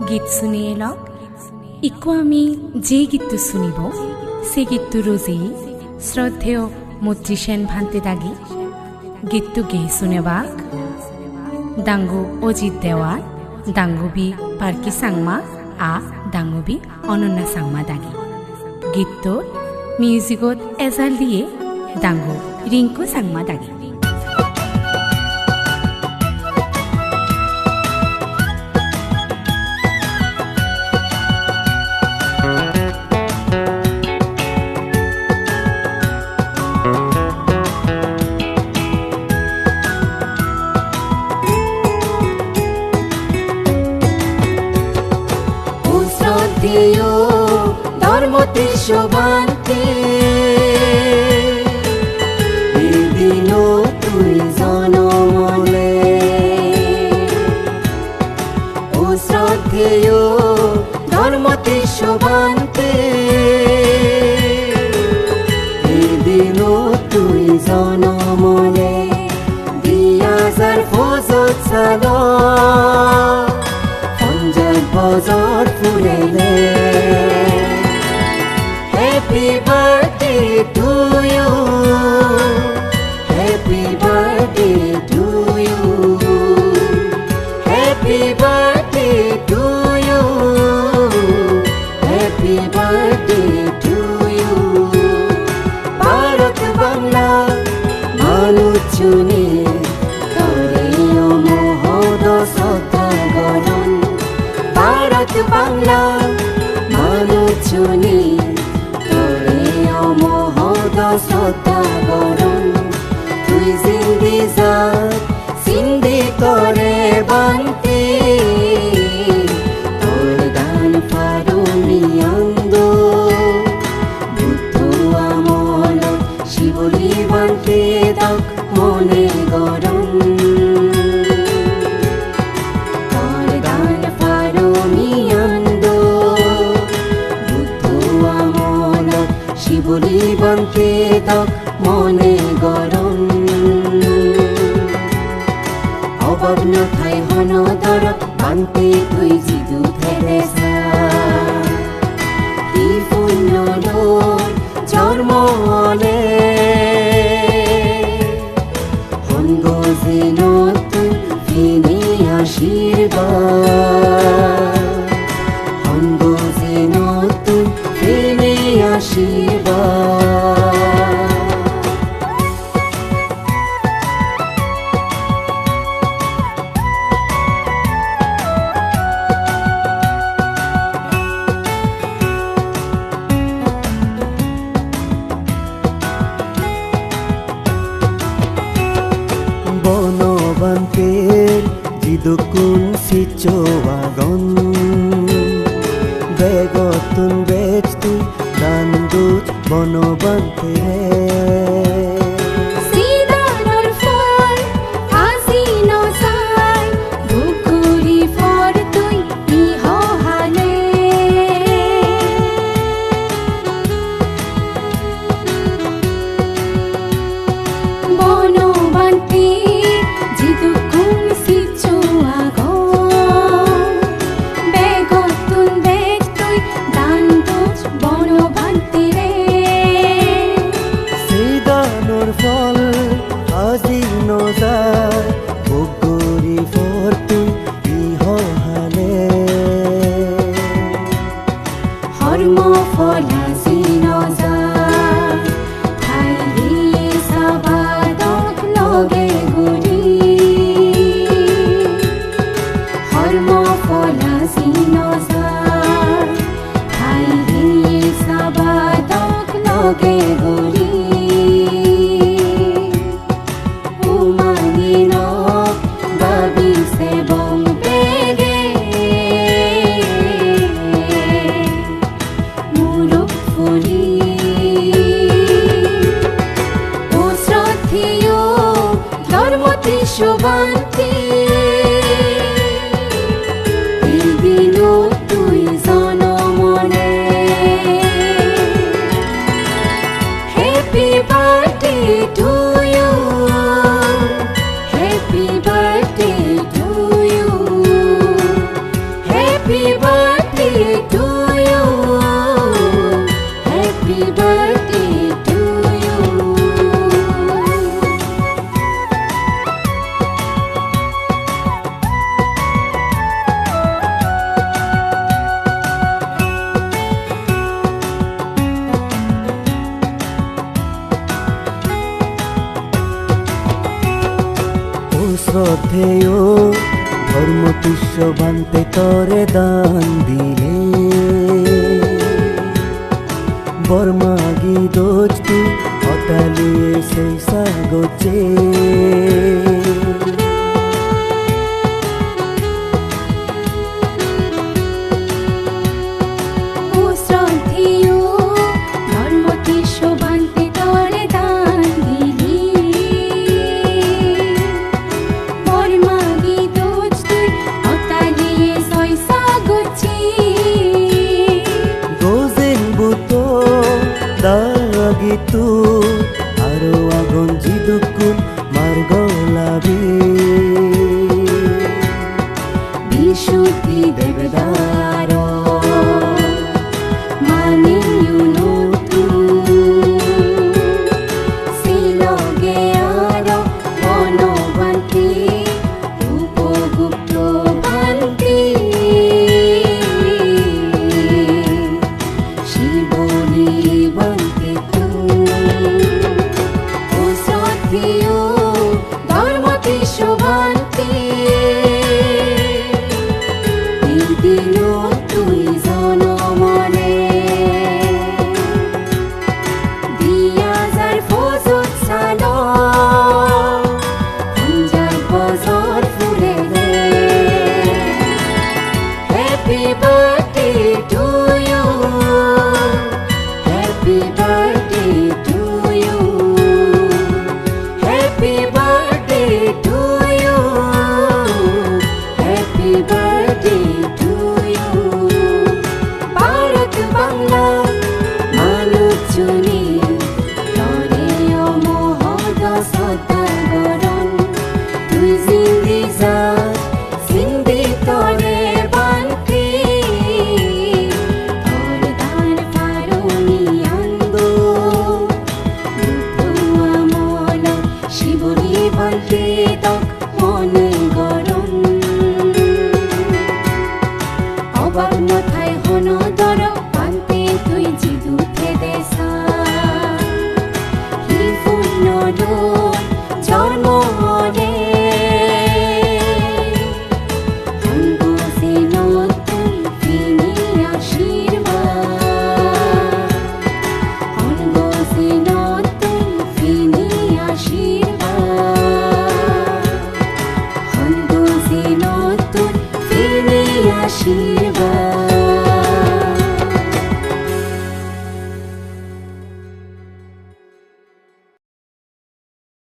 গীত শুনিয়ে লওক। ইকো আমি যে গীতটো শুনিব সেই গীতটো রোজেই শ্রদ্ধেয় মৈত্রী সেন ভান্তে দাগি গীতটো গেয়ে শুনেবাক দাঙ্গু অজিত দেওয়ার দাঙ্গুবি পার্কি সাংমা আ দাঙ্গুবি অনন্যা সাংমা দাগি গীতটোর মিউজিকত এজাল দিয়ে দাঙ্গু রিঙ্কু সাংমা দাগি। ধর্মতি শোভান্তি দিন তুই জনমলে ও শ্রদ্ধেয় ধর্মতি শোভান্তি দিন তুই জনমলে দিয়াজার ফজত সাল বজর ফুরেলে Happy birthday to you Happy birthday to you Happy birthday to you Happy birthday to you Bharat Bangla Manuchuni Toreyo Mohodo Sota Goron Bharat Bangla Manuchuni Muhammad শ্রদ্ধা গরণ তুই জিন্দি জাত সিন্ধি করে বান্তি তোর গান ফারুনি আন্দ বুদ্ধ আমল শিবলি বান্তি তক মনে গরণ তোর গান ফারুনি আন্দ বুদ্ধ আমল শিবলি বন্তে তক মনে গরম অভাব নথাই হন দরব বান্তে তুই জিদু থেরেসা কি পুণ্য লোর জন্ম হলে হন্দ যেন তুই ফিনি আশীর্বাদ হন্দ যেন তুই ফিনি আশীর্বাদ বনবান্তের জিদুকুন সিচোয়াগন বেগতুন বেচ তুই দান্দুজ বনবান্তে শোভান্তি দিন তুই জনমনে Happy birthday to you Happy birthday to you Happy শ্রদ্ধেয় ধর্ম তুষ্য বান্তে তরে দান দিলে বর্মাগি দোস্তু অতালিয়ে সেই সাগোচে gitu aro agon jidukun margolabi bishuti devedaro mani yunutu siloge aro monobanti upogupto banti shiboni banti Mone